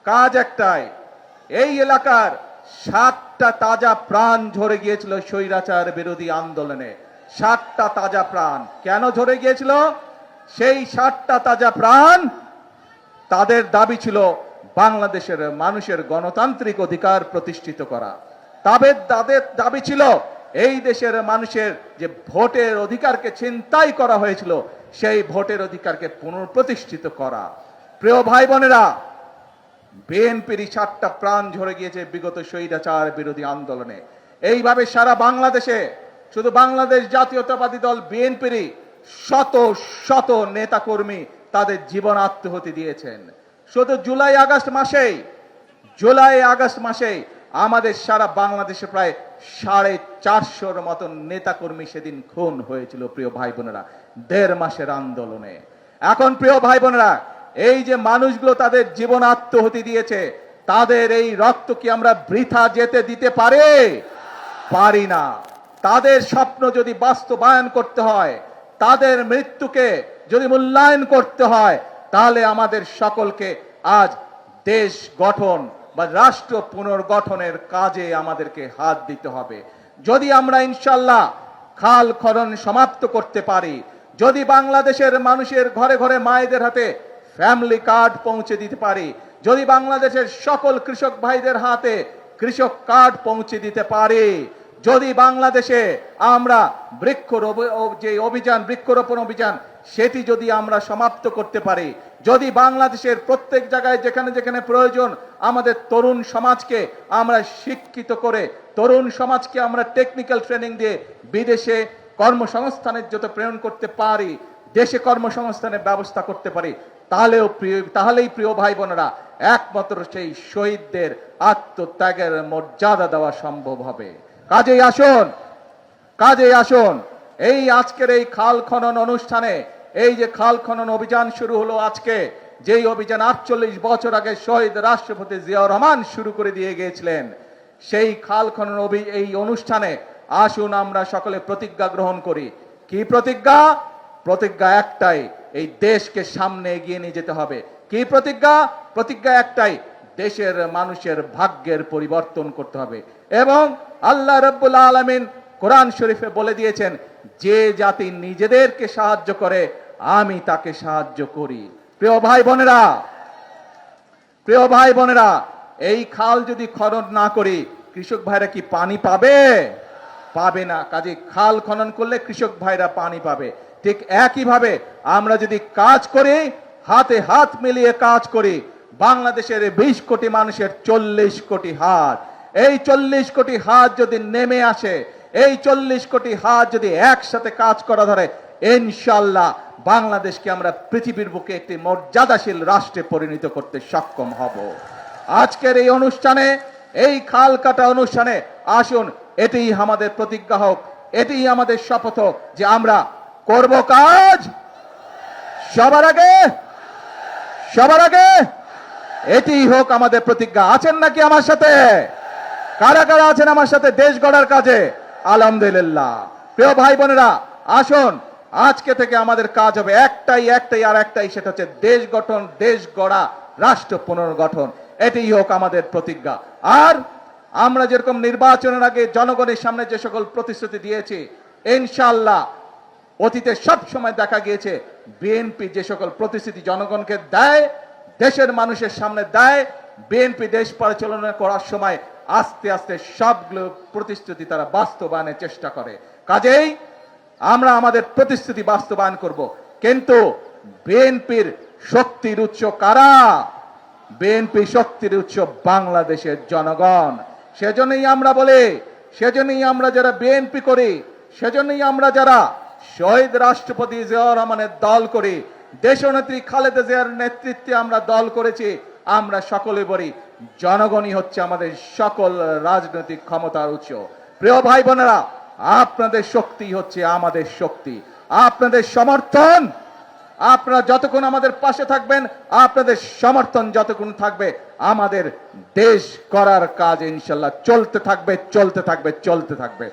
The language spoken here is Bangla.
কাজ একটাই, এই এলাকার 7টা তাজা প্রাণ ঝরে গিয়েছিল স্বৈরাচার বিরোধী আন্দোলনে। 7টা তাজা প্রাণ কেন ঝরে গিয়েছিল? সেই 7টা তাজা প্রাণ, তাদের দাবি ছিল বাংলাদেশের মানুষের গণতান্ত্রিক অধিকার প্রতিষ্ঠিত করা। তাদের দাবি ছিল এই দেশের মানুষের যে ভোটের অধিকারকে ছিনতাই করা হয়েছিল সেই ভোটের অধিকারকে পুনঃপ্রতিষ্ঠিত করা। প্রিয় ভাই বোনেরা, বিএনপির 7টা প্রাণ ঝরে গিয়েছে বিগত স্বৈরাচার বিরোধী আন্দোলনে। এইভাবে সারা বাংলাদেশে শুধু বাংলাদেশ জাতীয়তাবাদী দল বিএনপিরই শত শত নেতাকর্মী তাদের জীবন আত্মহতি দিয়েছেন। শুধু জুলাই আগস্ট মাসেই আমাদের সারা বাংলাদেশে প্রায় 450-র মতো নেতাকর্মী সেদিন খুন হয়েছিল প্রিয় ভাই বোনেরা, 1.5 মাসের আন্দোলনে। এখন প্রিয় ভাই বোনেরা, এই যে মানুষগুলো তাদের জীবন আত্মহতি দিয়েছে, তাদের এই রক্ত কি আমরা বৃথা যেতে দিতে পারি না। তাদের স্বপ্ন যদি বাস্তবায়ন করতে হয়, তাদের মৃত্যুকে যদি মূল্যায়ন করতে হয়, তাহলে আমাদের সকলকে আজ দেশ গঠন বা রাষ্ট্র পুনর্গঠনের কাজে আমাদেরকে হাত দিতে হবে। যদি আমরা ইনশাল্লাহ খাল খনন সমাপ্ত করতে পারি, যদি বাংলাদেশের মানুষের ঘরে ঘরে মায়েদের হাতে ফ্যামিলি কার্ড পৌঁছে দিতে পারি, যদি বাংলাদেশের সকল কৃষক ভাইদের হাতে কৃষক কার্ড পৌঁছে দিতে পারি, যদি বাংলাদেশে আমরা বৃক্ষরোপণ অভিযান সেটি যদি আমরা সমাপ্ত করতে পারি, যদি বাংলাদেশের প্রত্যেক জায়গায় যেখানে যেখানে প্রয়োজন আমাদের তরুণ সমাজকে আমরা শিক্ষিত করে, তরুণ সমাজকে আমরা টেকনিক্যাল ট্রেনিং দিয়ে বিদেশে কর্মসংস্থানের জন্য প্রেরণ করতে পারি, দেশে কর্মসংস্থানের ব্যবস্থা করতে পারি, তাহলেই প্রিয় ভাই বোনেরা একমাত্র সেই শহীদদের আত্মত্যাগের মর্যাদা দেওয়া সম্ভব হবে। কাজেই আসুন এই আজকের এই খাল খনন অনুষ্ঠানে, এই যে খাল খনন অভিযান শুরু হলো আজকে, যেই অভিযান 48 বছর আগে শহীদ রাষ্ট্রপতি জিয়াউর রহমান শুরু করে দিয়ে গিয়েছিলেন, সেই খাল খনন এই অনুষ্ঠানে আসুন আমরা সকলে প্রতিজ্ঞা গ্রহণ করি। কি প্রতিজ্ঞা? প্রতিজ্ঞা একটাই, এই দেশকে সামনে এগিয়ে নিয়ে যেতে হবে। কি প্রতিজ্ঞা? প্রতিজ্ঞা একটাই, দেশের মানুষের ভাগ্যের পরিবর্তন করতে হবে। এবং আল্লাহ রাব্বুল আলামিন কোরআন শরীফে বলে দিয়েছেন, যে জাতি নিজেদেরকে সাহায্য করে আমি তাকে সাহায্য করি। প্রিয় ভাই বোনেরা, এই খাল যদি খনন না করি কৃষক ভাইরা কি পানি পাবে না। কাজে খাল খনন করলে কৃষক ভাইরা পানি পাবে। ঠিক একইভাবে আমরা যদি কাজ করি, হাতে হাত মিলিয়ে কাজ করি, বাংলাদেশের 20 কোটি মানুষের 40 কোটি হাত, এই 40 কোটি হাত যদি নেমে আসে, এই 40 কোটি হাত যদি একসাথে কাজ করা ধরে, ইনশাআল্লাহ বাংলাদেশকে আমরা পৃথিবীর বুকে একটি মর্যাদাশীল রাষ্ট্রে পরিণত করতে সক্ষম হব। আজকের এই অনুষ্ঠানে, এই খাল কাটা অনুষ্ঠানে আসুন এটিই আমাদের প্রতিজ্ঞা হোক, এটিই আমাদের শপথ হোক যে আমরা করব কাজ সবার আগে। এটিই হোক আমাদের প্রতিজ্ঞা। আছেন নাকি আমার সাথে? কারা কারা আছেন আমার সাথে দেশ গড়ার কাজে? আলহামদুলিল্লাহ। প্রিয় ভাই বোনেরা, আসুন আজকে থেকে আমাদের কাজ হবে একটাই, সেটা হচ্ছে দেশ গঠন, দেশ গড়া, রাষ্ট্র পুনর্গঠন। এটিই হোক আমাদের প্রতিজ্ঞা। আর আমরা যেরকম নির্বাচনের আগে জনগণের সামনে যে সকল প্রতিশ্রুতি দিয়েছি, ইনশাআল্লাহ অতীতে সব সময় দেখা গিয়েছে বিএনপি যে সকল প্রতিশ্রুতি জনগণকে দেয়, দেশের মানুষের সামনে দেয়, বিএনপি দেশ পরিচালনা করার সময় আস্তে আস্তে সবগুলো প্রতিশ্রুতি তারা বাস্তবায়নের চেষ্টা করে। কাজেই আমরা আমাদের প্রতিশ্রুতি বাস্তবায়ন করব। কিন্তু বিএনপির শক্তির উৎস কারা? বিএনপি শক্তির উৎস বাংলাদেশের জনগণ। সেজন্যই আমরা বলি, সেজন্যই আমরা যারা বিএনপি করি, সেজন্যই আমরা যারা শহীদ রাষ্ট্রপতি জিয়াউর রহমানের দল করি, দেশনেত্রী খালেদা জিয়ার নেতৃত্বে আমরা দল করেছি, আমরা সকলে বলি জনগণই হচ্ছে আমাদের সকল রাজনৈতিক ক্ষমতার উৎস। প্রিয় ভাই বোনেরা, আপনাদের শক্তি হচ্ছে আমাদের শক্তি, আপনাদের সমর্থন, আপনারা যতক্ষণ আমাদের পাশে থাকবেন, আপনাদের সমর্থন যতক্ষণ থাকবে, আমাদের দেশ করার কাজ ইনশাআল্লাহ চলতে থাকবে।